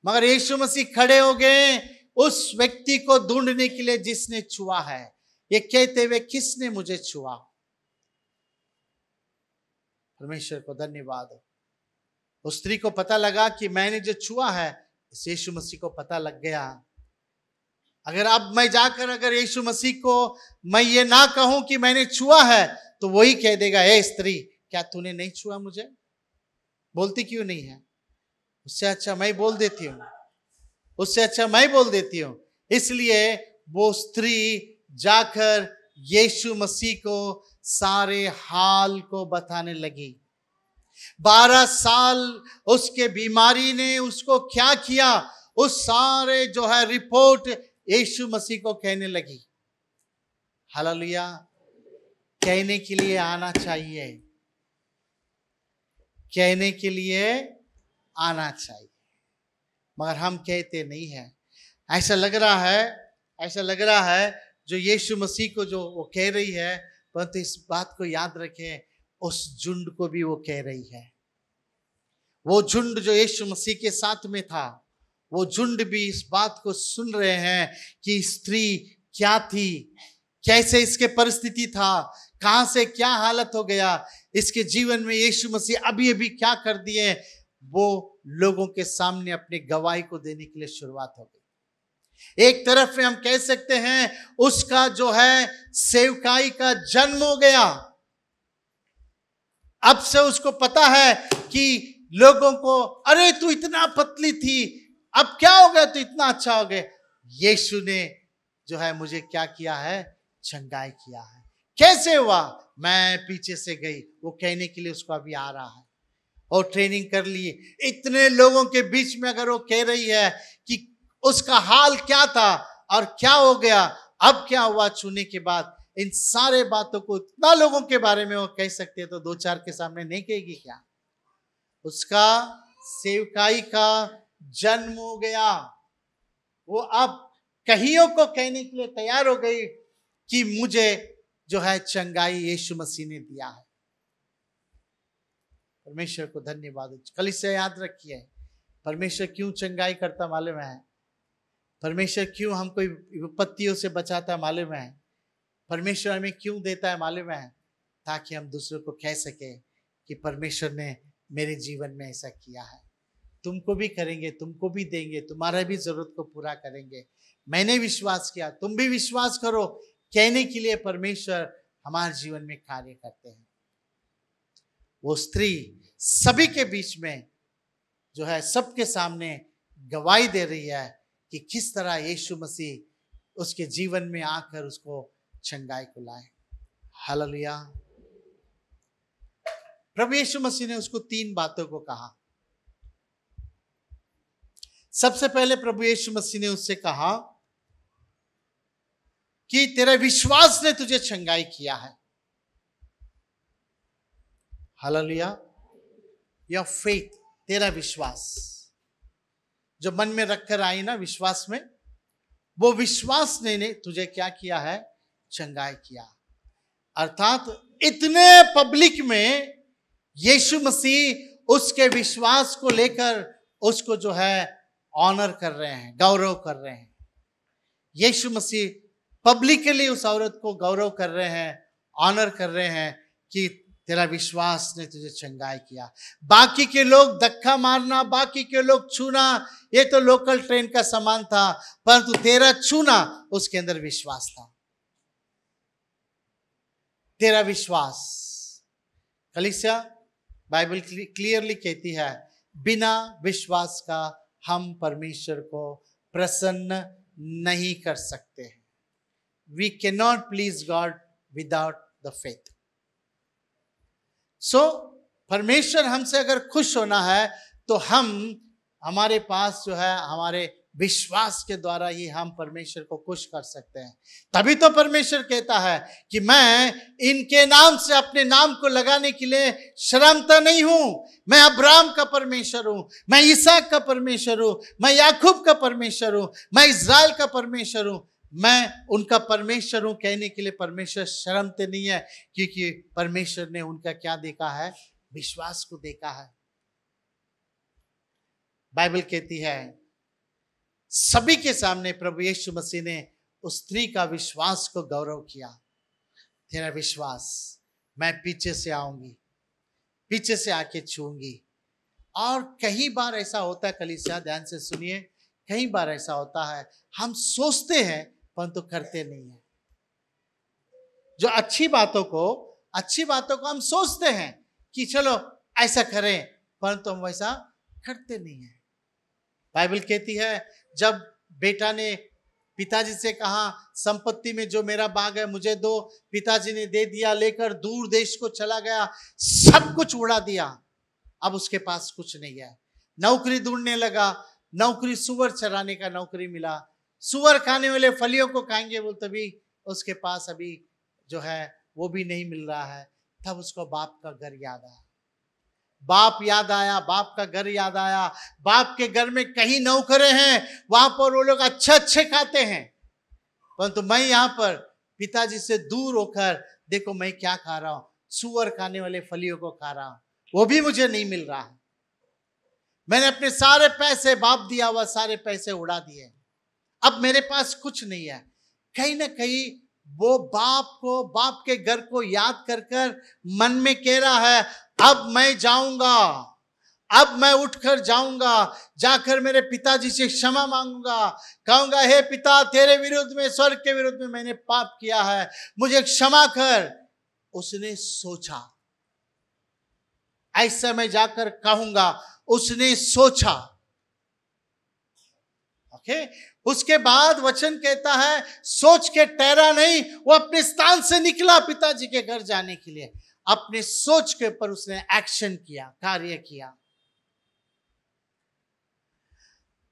मगर यीशु मसीह खड़े हो गए उस व्यक्ति को ढूंढने के लिए जिसने छुआ है, ये कहते हुए किसने मुझे छुआ। परमेश्वर को धन्यवाद हो। उस स्त्री को पता लगा कि मैंने जो छुआ है इस यीशु मसीह को पता लग गया। अगर अब मैं जाकर अगर यीशु मसीह को मैं ये ना कहूं कि मैंने छुआ है तो वही कह देगा, हे स्त्री क्या तूने नहीं छुआ मुझे, बोलती क्यों नहीं है? उससे अच्छा मैं बोल देती हूं, उससे अच्छा मैं बोल देती हूं। इसलिए वो स्त्री जाकर यीशु मसीह को सारे हाल को बताने लगी। 12 साल उसके बीमारी ने उसको क्या किया, उस सारे जो है रिपोर्ट यीशु मसीह को कहने लगी। हालेलुया। कहने के लिए आना चाहिए, कहने के लिए आना चाहिए, मगर हम कहते नहीं है। ऐसा लग रहा है जो यीशु मसीह को जो वो कह रही है, परंतु इस बात को याद रखें उस झुंड को भी वो कह रही है। वो झुंड जो यीशु मसीह के साथ में था, वो झुंड भी इस बात को सुन रहे हैं कि स्त्री क्या थी, कैसे इसके परिस्थिति था, कहां से क्या हालत हो गया, इसके जीवन में यीशु मसीह अभी अभी क्या कर दिए। वो लोगों के सामने अपने गवाही को देने के लिए शुरुआत हो गई। एक तरफ में हम कह सकते हैं उसका जो है सेवकाई का जन्म हो गया। अब से उसको पता है कि लोगों को, अरे तू इतना पतली थी, अब क्या हो गया, तू इतना अच्छा हो गया। यीशु ने जो है मुझे क्या किया है, चंगाई किया है। कैसे हुआ? मैं पीछे से गई, वो कहने के लिए उसको अभी आ रहा है और ट्रेनिंग कर ली। इतने लोगों के बीच में अगर वो कह रही है कि उसका हाल क्या था और क्या हो गया, अब क्या हुआ छूने के बाद, इन सारे बातों को इतना लोगों के बारे में वो कह सकते हैं तो 2-4 के सामने नहीं कहेगी क्या? उसका सेवकाई का जन्म हो गया। वो अब कहियों को कहने के लिए तैयार हो गई कि मुझे जो है चंगाई यीशु मसीह ने दिया है। परमेश्वर को धन्यवाद। कल इसे याद रखिए, परमेश्वर क्यों चंगाई करता मालूम है? परमेश्वर क्यों हमको विपत्तियों से बचाता मालूम है? परमेश्वर हमें क्यों देता है मालूम है? ताकि हम दूसरों को कह सके कि परमेश्वर ने मेरे जीवन में ऐसा किया है। तुमको भी करेंगे, तुमको भी देंगे, तुम्हारा भी जरूरत को पूरा करेंगे। मैंने विश्वास किया, तुम भी विश्वास करो। कहने के लिए परमेश्वर हमारे जीवन में कार्य करते हैं। वो स्त्री सभी के बीच में जो है सबके सामने गवाही दे रही है कि किस तरह यीशु मसीह उसके जीवन में आकर उसको चंगाई को लाए। हालेलुया। प्रभु यीशु मसीह ने उसको 3 बातों को कहा। सबसे पहले प्रभु यीशु मसीह ने उससे कहा कि तेरे विश्वास ने तुझे चंगाई किया है। हालेलुया। योर फेथ, तेरा विश्वास जो मन में रखकर आई ना, विश्वास में, वो विश्वास ने तुझे क्या किया है? चंगाई किया। अर्थात इतने पब्लिक में यीशु मसीह उसके विश्वास को लेकर उसको जो है ऑनर कर रहे हैं, गौरव कर रहे हैं। यीशु मसीह पब्लिकली उस औरत को गौरव कर रहे हैं, ऑनर कर रहे हैं कि तेरा विश्वास ने तुझे चंगाई किया। बाकी के लोग धक्का मारना, बाकी के लोग छूना, ये तो लोकल ट्रेन का सामान था, परंतु तेरा छूना, उसके अंदर विश्वास था। तेरा विश्वास। कलीसिया, बाइबल क्लियरली कहती है, बिना विश्वास का हम परमेश्वर को प्रसन्न नहीं कर सकते हैं। We cannot please God without the faith. So, परमेश्वर हमसे अगर खुश होना है तो हमारे पास जो है, हमारे विश्वास के द्वारा ही हम परमेश्वर को खुश कर सकते हैं। तभी तो परमेश्वर कहता है कि मैं इनके नाम से अपने नाम को लगाने के लिए शर्मता नहीं हूं। मैं अब्राहम का परमेश्वर हूं, मैं इसहाक का परमेश्वर हूं, मैं याकूब का परमेश्वर हूं, मैं इज़राइल का परमेश्वर हूं। मैं उनका परमेश्वर हूं कहने के लिए परमेश्वर शर्मते नहीं है, क्योंकि परमेश्वर ने उनका क्या देखा है? विश्वास को देखा है। बाइबल कहती है, सभी के सामने प्रभु यीशु मसीह ने उस स्त्री का विश्वास को गौरव किया। तेरा विश्वास, मैं पीछे से आऊंगी, पीछे से आके छूंगी। और कई बार ऐसा होता है कलीसिया, ध्यान से सुनिए, कई बार ऐसा होता है, हम सोचते हैं परंतु करते नहीं है। जो अच्छी बातों को हम सोचते हैं कि चलो ऐसा करें, परंतु हम वैसा करते नहीं है। बाइबल कहती है, जब बेटा ने पिताजी से कहा, संपत्ति में जो मेरा भाग है मुझे दो, पिताजी ने दे दिया, लेकर दूर देश को चला गया, सब कुछ उड़ा दिया। अब उसके पास कुछ नहीं है। नौकरी ढूंढने लगा, नौकरी सुअर चराने का नौकरी मिला। सुअर खाने वाले फलियों को खाएंगे बोल, तभी उसके पास अभी जो है वो भी नहीं मिल रहा है। तब उसको बाप का घर याद आया, बाप याद आया, बाप का घर याद आया। बाप के घर में कहीं नौकरे हैं, वहां पर वो लोग अच्छे खाते हैं, परंतु मैं यहाँ पर पिताजी से दूर होकर देखो मैं क्या खा रहा हूं, सुअर खाने वाले फलियों को खा रहा हूं, वो भी मुझे नहीं मिल रहा है। मैंने अपने सारे पैसे, बाप दिया हुआ सारे पैसे उड़ा दिए, अब मेरे पास कुछ नहीं है। कहीं ना कहीं वो बाप के घर को याद कर कर मन में कह रहा है, अब मैं जाऊंगा, अब मैं उठकर जाऊंगा, जाकर मेरे पिताजी से क्षमा मांगूंगा, कहूंगा हे पिता, तेरे विरुद्ध में, स्वर्ग के विरुद्ध में मैंने पाप किया है, मुझे क्षमा कर। उसने सोचा, ऐसा मैं जाकर कहूंगा, उसने सोचा। ओके, उसके बाद वचन कहता है, सोच के ठहरा नहीं, वो अपने स्थान से निकला पिताजी के घर जाने के लिए। अपने सोच के ऊपर उसने एक्शन किया, कार्य किया।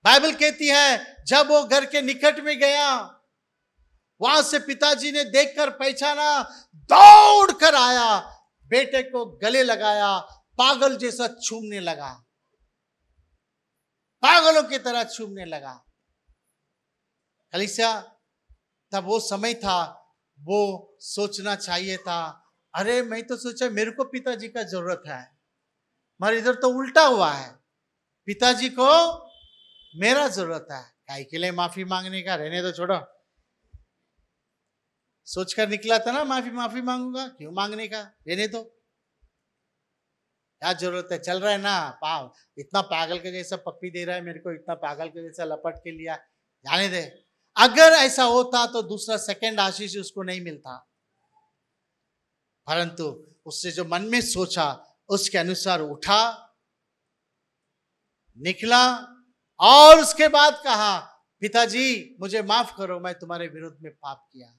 बाइबल कहती है, जब वो घर के निकट में गया, वहां से पिताजी ने देखकर पहचाना, दौड़ कर आया, बेटे को गले लगाया, पागल जैसा छूमने लगा, पागलों की तरह छूमने लगा। कलीसिया, तब वो समय था, वो सोचना चाहिए था, अरे मैं तो सोचा मेरे को पिताजी का जरूरत है, मगर इधर तो उल्टा हुआ है, पिताजी को मेरा जरूरत है। काहे के लिए माफी मांगने का, रहने दो, छोड़ो। सोचकर निकला था ना, माफी मांगूंगा, क्यों मांगने का, रहने दो, क्या जरूरत है, चल रहा है ना, इतना पागल के जैसा पप्पी दे रहा है मेरे को, इतना पागल के जैसा लपट के लिया, जाने दे। अगर ऐसा होता तो दूसरा सेकंड आशीष उसको नहीं मिलता, परंतु उससे जो मन में सोचा उसके अनुसार उठा, निकला, और उसके बाद कहा, पिताजी मुझे माफ करो, मैं तुम्हारे विरुद्ध में पाप किया,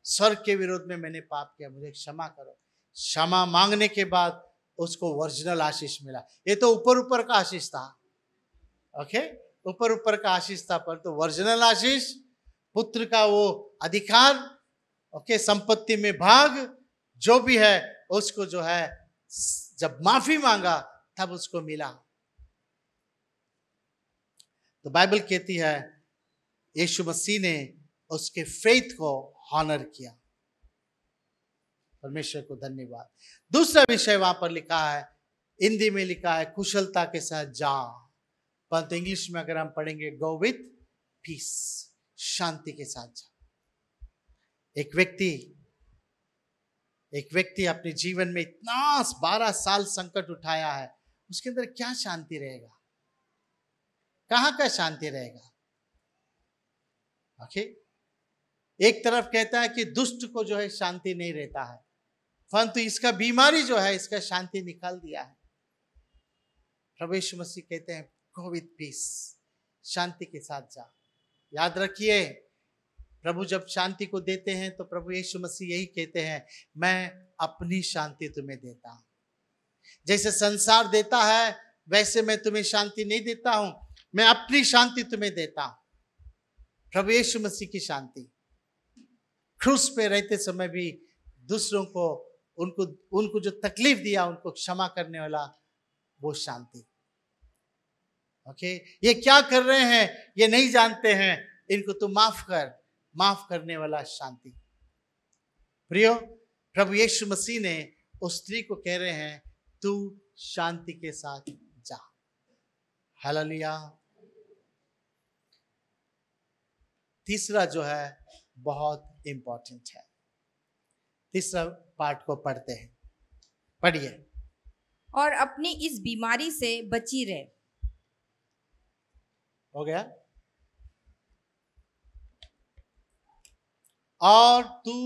स्वर्ग के विरुद्ध में मैंने पाप किया, मुझे क्षमा करो। क्षमा मांगने के बाद उसको ओरिजिनल आशीष मिला। ये तो ऊपर ऊपर का आशीष था, ओके, ऊपर ऊपर का आशीष था, पर तो ओरिजिनल आशीष, पुत्र का वो अधिकार, ओके, संपत्ति में भाग, जो भी है उसको जो है जब माफी मांगा तब उसको मिला। तो बाइबल कहती है यीशु मसीह ने उसके फेथ को ऑनर किया। परमेश्वर को धन्यवाद। दूसरा विषय वहां पर लिखा है, हिंदी में लिखा है कुशलता के साथ जा, परंतु इंग्लिश में अगर हम पढ़ेंगे गो विथ पीस, शांति के साथ जा। एक व्यक्ति अपने जीवन में इतना 12 साल संकट उठाया है, उसके अंदर क्या शांति रहेगा? कहां का शांति रहेगा? ओके, एक तरफ कहता है कि दुष्ट को जो है शांति नहीं रहता है, परंतु इसका बीमारी जो है इसका शांति निकाल दिया है। प्रभु यीशु मसीह कहते हैं गो विथ पीस, शांति के साथ जा। याद रखिए, प्रभु जब शांति को देते हैं तो प्रभु यीशु मसीह यही कहते हैं, मैं अपनी शांति तुम्हें देता हूं। जैसे संसार देता है वैसे मैं तुम्हें शांति नहीं देता हूं, मैं अपनी शांति तुम्हें देता हूं। प्रभु यीशु मसीह की शांति, क्रूस पे रहते समय भी दूसरों को उनको जो तकलीफ दिया उनको क्षमा करने वाला वो शांति। ओके, ये क्या कर रहे हैं ये नहीं जानते हैं, इनको तो माफ करने वाला शांति। प्रियो, प्रभु यीशु मसीह ने उस स्त्री को कह रहे हैं तू शांति के साथ जा। हालेलुया। तीसरा जो है बहुत इंपॉर्टेंट है, तीसरा पार्ट को पढ़ते हैं, पढ़िए। और अपनी इस बीमारी से बची रहे। हो गया? और तू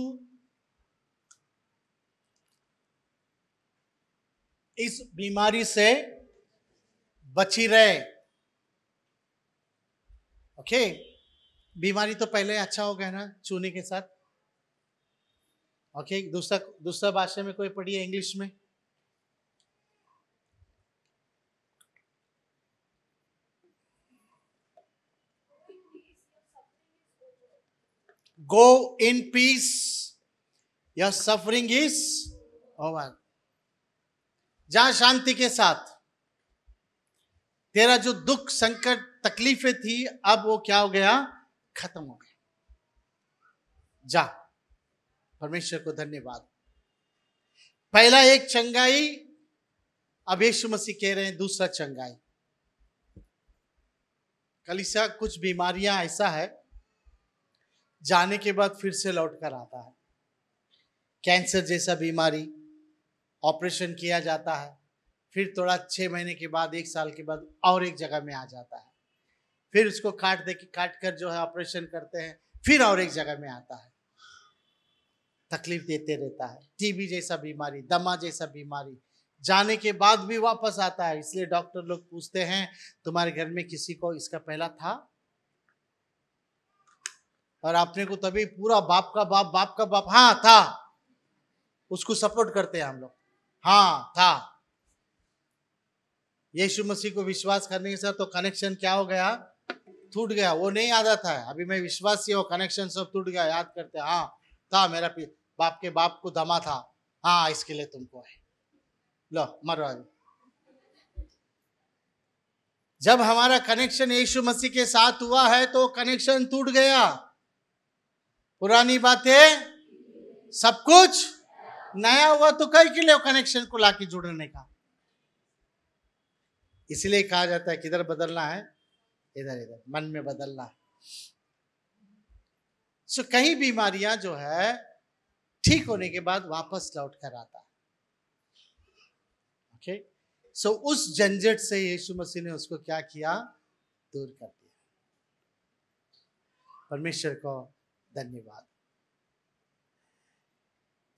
इस बीमारी से बची रहे। ओके, बीमारी तो पहले अच्छा हो गया ना चूने के साथ। ओके, दूसरा भाषा में कोई पढ़िए, इंग्लिश में। Go in peace, your suffering is over। जा शांति के साथ। तेरा जो दुख, संकट, तकलीफें थी, अब वो क्या हो गया? खत्म हो गया। जा। परमेश्वर को धन्यवाद। पहला एक चंगाई, अब यीशु मसीह कह रहे हैं दूसरा चंगाई। कलीसिया, कुछ बीमारियां ऐसा है जाने के बाद फिर से लौट कर आता है। कैंसर जैसा बीमारी, ऑपरेशन किया जाता है, फिर थोड़ा 6 महीने के बाद, 1 साल के बाद और एक जगह में आ जाता है, फिर उसको काट कर जो है ऑपरेशन करते हैं, फिर और एक जगह में आता है, तकलीफ देते रहता है। टीबी जैसा बीमारी, दमा जैसा बीमारी, जाने के बाद भी वापस आता है। इसलिए डॉक्टर लोग पूछते हैं तुम्हारे घर में किसी को इसका पहला था? और आपने को तभी पूरा बाप का बाप, हाँ था, उसको सपोर्ट करते हैं हम लोग, हाँ था। यीशु मसीह को विश्वास करने के साथ तो कनेक्शन क्या हो गया? टूट गया। वो नहीं आदत है, अभी मैं विश्वासी हूँ, कनेक्शन सब टूट गया। याद करते, हाँ था, मेरा बाप के बाप को दमा था, हाँ इसके लिए तुमको है, लो मरो अभी। जब हमारा कनेक्शन यीशु मसीह के साथ हुआ है तो कनेक्शन टूट गया, पुरानी बातें सब कुछ नया हुआ। तो कई के लिए कनेक्शन को लाके जुड़ने का, इसलिए कहा जाता है किधर बदलना है? इधर इधर, मन में बदलना है। सो कई बीमारियां जो है ठीक होने के बाद वापस लौट कर आता है। ओके, सो उस झंझट से यीशु मसीह ने उसको क्या किया? दूर कर दिया। परमेश्वर को धन्यवाद।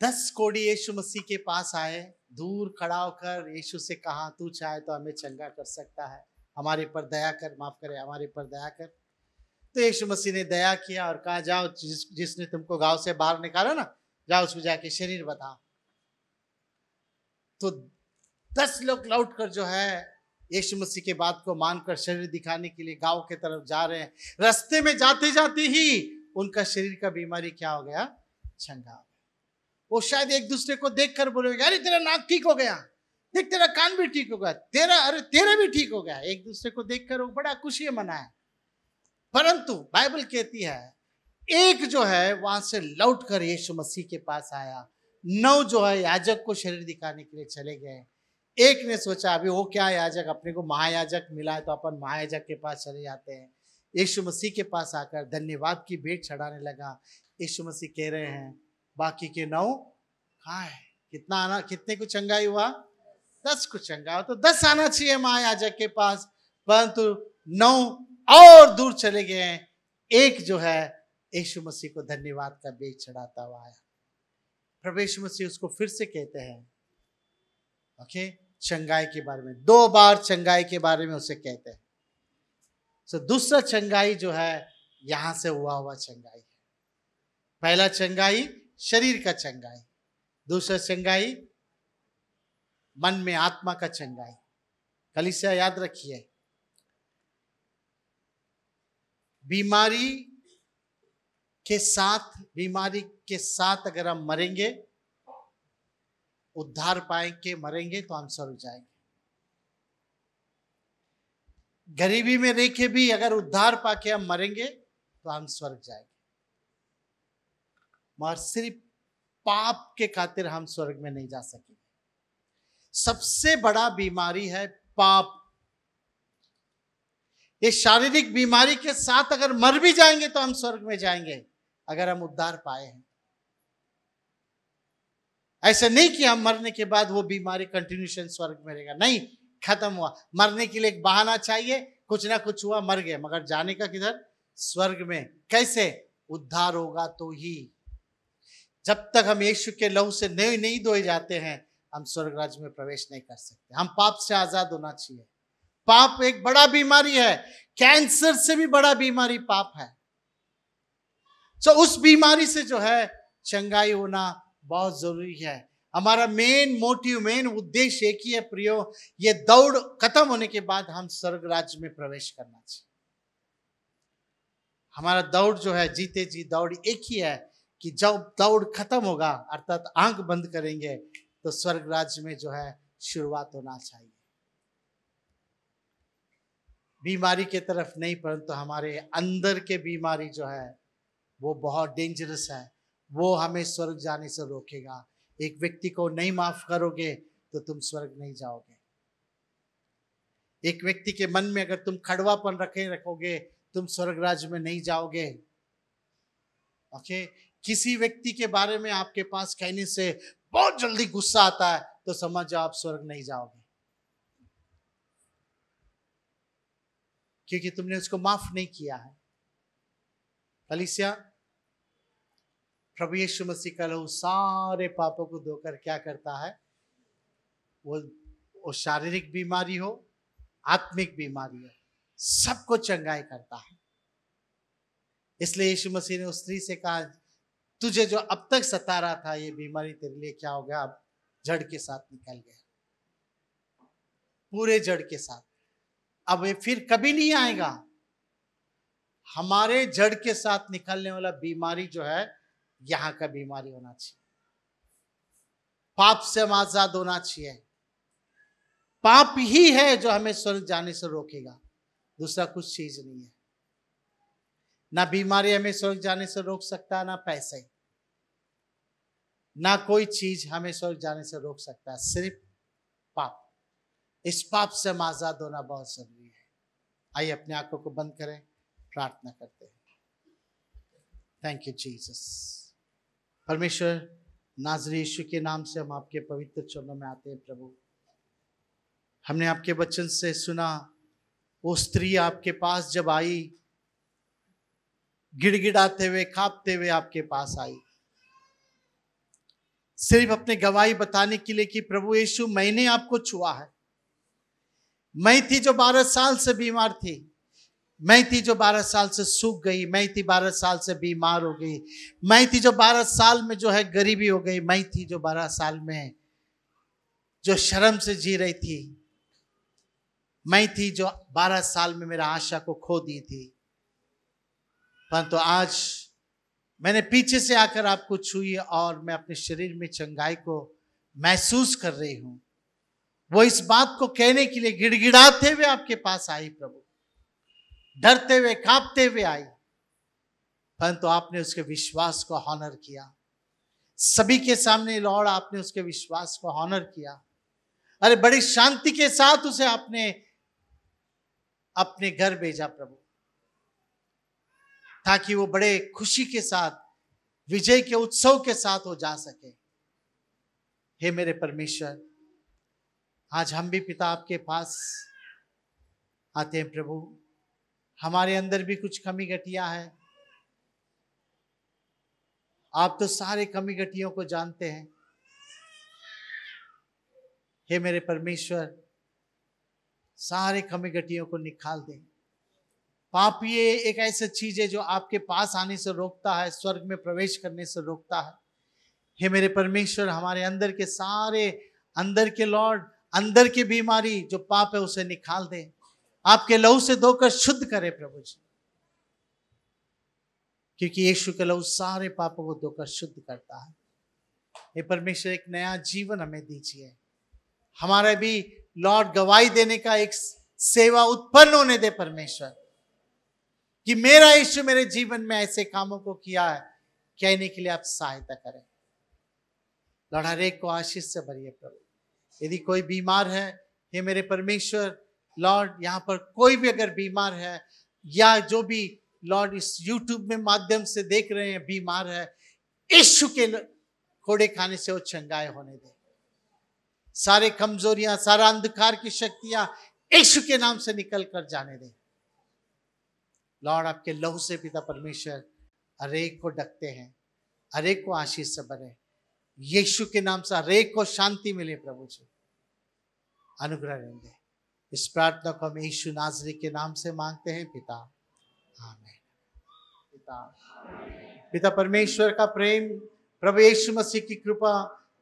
10 कोढ़ी यीशु मसीह के पास आए, दूर खड़ा होकर यीशु से कहा तू चाहे तो हमें चंगा कर सकता है, हमारे पर दया कर, माफ करे, हमारे पर दया कर। तो यीशु मसीह ने दया किया और कहा जाओ, जिसने तुमको गांव से बाहर निकाला ना, जाओ उसको जाके शरीर बताओ। तो 10 लोग लौट कर जो है यीशु मसीह के बात को मानकर शरीर दिखाने के लिए गांव के तरफ जा रहे हैं। रास्ते में जाते जाते ही उनका शरीर का बीमारी क्या हो गया? चंगा हो गया। वो शायद एक दूसरे को देखकर बोलेंगे, अरे तेरा नाक ठीक हो गया, देख तेरा कान भी ठीक हो गया, तेरा भी ठीक हो गया। एक दूसरे को देखकर वो बड़ा खुशी मनाए। परंतु बाइबल कहती है एक जो है वहां से लौट कर यीशु मसीह के पास आया। 9 जो है याजक को शरीर दिखाने के लिए चले गए। एक ने सोचा अभी वो क्या याजक, अपने को महायाजक मिला है तो अपन महायाजक के पास चले जाते हैं। यीशु मसीह के पास आकर धन्यवाद की भेंट चढ़ाने लगा। यीशु मसीह कह रहे हैं बाकी के 9 कहाँ है? कितना आना, कितने को चंगाई हुआ? 10 को चंगा हुआ। तो 10 आना चाहिए महायाजक के पास, परंतु 9 और दूर चले गए हैं। एक जो है यीशु मसीह को धन्यवाद का भेंट चढ़ाता हुआ आया। प्रभु यीशु मसीह उसको फिर से कहते हैं चंगाई के बारे में, 2 बार चंगाई के बारे में उसे कहते हैं। तो दूसरा चंगाई जो है यहां से हुआ चंगाई है। पहला चंगाई शरीर का चंगाई, दूसरा चंगाई मन में आत्मा का चंगाई। कलीसिया याद रखिए, बीमारी के साथ अगर हम मरेंगे, उद्धार पाएंगे, मरेंगे तो हम स्वर्ग जाएंगे। गरीबी में रह के भी अगर उद्धार पाके हम मरेंगे तो हम स्वर्ग जाएंगे, मगर सिर्फ पाप के खातिर हम स्वर्ग में नहीं जा सकेंगे। सबसे बड़ा बीमारी है पाप। ये शारीरिक बीमारी के साथ अगर मर भी जाएंगे तो हम स्वर्ग में जाएंगे अगर हम उद्धार पाए हैं। ऐसा नहीं कि हम मरने के बाद वो बीमारी कंटिन्यूशन स्वर्ग में रहेगा, नहीं, खत्म हुआ। मरने के लिए एक बहाना चाहिए, कुछ ना कुछ हुआ, मर गए, मगर जाने का किधर? स्वर्ग में। कैसे? उद्धार होगा तो ही। जब तक हम यीशु के लहू से नहीं धोए जाते हैं हम स्वर्ग राज्य में प्रवेश नहीं कर सकते। हम पाप से आजाद होना चाहिए। पाप एक बड़ा बीमारी है, कैंसर से भी बड़ा बीमारी पाप है। तो उस बीमारी से जो है चंगाई होना बहुत जरूरी है। हमारा मेन मोटिव, मेन उद्देश्य एक ही है प्रियो, ये दौड़ खत्म होने के बाद हम स्वर्ग राज्य में प्रवेश करना चाहिए। हमारा दौड़ जो है, जीते जी दौड़ एक ही है कि जब दौड़ खत्म होगा अर्थात आंख बंद करेंगे तो स्वर्ग राज्य में जो है शुरुआत होना चाहिए। बीमारी के तरफ नहीं, परंतु हमारे अंदर के बीमारी जो है वो बहुत डेंजरस है। वो हमें स्वर्ग जाने से रोकेगा। एक व्यक्ति को नहीं माफ करोगे तो तुम स्वर्ग नहीं जाओगे। एक व्यक्ति के मन में अगर तुम कड़वापन रखोगे तुम स्वर्ग राज्य में नहीं जाओगे। किसी व्यक्ति के बारे में आपके पास कहने से बहुत जल्दी गुस्सा आता है तो समझ जाओ आप स्वर्ग नहीं जाओगे, क्योंकि तुमने उसको माफ नहीं किया है। कलीसिया, प्रभु यीशु मसीह का लहू सारे पापों को धोकर क्या करता है? वो शारीरिक बीमारी हो, आत्मिक बीमारी हो, सबको चंगाई करता है। इसलिए यीशु मसीह ने उस स्त्री से कहा, तुझे जो अब तक सता रहा था ये बीमारी तेरे लिए क्या हो गया? अब जड़ के साथ निकल गया, पूरे जड़ के साथ। अब ये फिर कभी नहीं आएगा। हमारे जड़ के साथ निकलने वाला बीमारी जो है यहां का बीमारी होना चाहिए। पाप से हम आजाद होना चाहिए। पाप ही है जो हमें स्वर्ग जाने से रोकेगा, दूसरा कुछ चीज नहीं है। ना बीमारी हमें स्वर्ग जाने से रोक सकता, ना पैसे, ना कोई चीज हमें स्वर्ग जाने से रोक सकता है, सिर्फ पाप। इस पाप से हम आजाद होना बहुत जरूरी है। आइए अपने आंखों को बंद करें, प्रार्थना करते हैं। Thank you Jesus. परमेश्वर, नाज़री यीशु के नाम से हम आपके पवित्र चरणों में आते हैं। प्रभु, हमने आपके वचन से सुना, वो स्त्री आपके पास जब आई, गिड़गिड़ाते हुए, कांपते हुए आपके पास आई, सिर्फ अपने गवाही बताने के लिए कि प्रभु यीशु मैंने आपको छुआ है। मैं थी जो 12 साल से बीमार थी, मैं थी जो 12 साल से सूख गई, मैं थी 12 साल से बीमार हो गई, मैं थी जो 12 साल में जो है गरीबी हो गई, मैं थी जो 12 साल में जो शर्म से जी रही थी। मैं थी जो 12 साल में मेरा आशा को खो दी थी, परंतु आज मैंने पीछे से आकर आपको छुई और मैं अपने शरीर में चंगाई को महसूस कर रही हूं। वो इस बात को कहने के लिए गिड़गिड़ाते हुए आपके पास आई प्रभु, डरते हुए कांपते हुए आई, परंतु आपने उसके विश्वास को ऑनर किया। सभी के सामने लॉर्ड आपने उसके विश्वास को ऑनर किया। अरे बड़ी शांति के साथ उसे आपने अपने घर भेजा प्रभु, ताकि वो बड़े खुशी के साथ विजय के उत्सव के साथ वो जा सके। हे मेरे परमेश्वर, आज हम भी पिता आपके पास आते हैं प्रभु। हमारे अंदर भी कुछ कमी घटिया है। आप तो सारे कमी घटियों को जानते हैं। हे मेरे परमेश्वर, सारे कमी घटियों को निकाल दें। पाप ये एक ऐसा चीज है जो आपके पास आने से रोकता है, स्वर्ग में प्रवेश करने से रोकता है। हे मेरे परमेश्वर, हमारे अंदर के सारे अंदर के लॉर्ड, अंदर की बीमारी जो पाप है उसे निकाल दे। आपके लहू से धोकर शुद्ध करे प्रभु जी, क्योंकि यीशु के लहू सारे पापों को धोकर शुद्ध करता है। हे परमेश्वर, एक नया जीवन हमें दीजिए। हमारा भी लॉर्ड गवाही देने का एक सेवा उत्पन्न होने दे परमेश्वर, कि मेरा यीशु मेरे जीवन में ऐसे कामों को किया है, कहने के लिए आप सहायता करें। लॉर्ड हर एक को आशीष से भरिए प्रभु। यदि कोई बीमार है, हे मेरे परमेश्वर लॉर्ड, यहाँ पर कोई भी अगर बीमार है या जो भी लॉर्ड इस यूट्यूब में माध्यम से देख रहे हैं बीमार है, यीशु के कोड़े खाने से वो चंगाए होने दे। सारे कमजोरियां, सारा अंधकार की शक्तियां यीशु के नाम से निकल कर जाने दे। लॉर्ड आपके लहू से पिता परमेश्वर हर एक को ढकते हैं, हर एक को आशीष से भरे। यीशु के नाम से हर एक को शांति मिले प्रभु जी, अनुग्रह देंगे। इस प्रार्थना को हम यीशु नाज़री के नाम से मांगते हैं पिता, आमीन। पिता परमेश्वर का प्रेम, प्रभु यीशु मसीह की कृपा,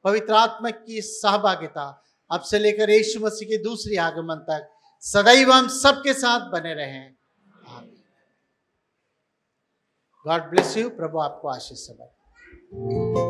पवित्र आत्मा की सहभागिता अब से लेकर यीशु मसीह के दूसरी आगमन तक सदैव हम सबके साथ बने रहें। आमीन। God bless you. प्रभु आपको आशीष से भरे।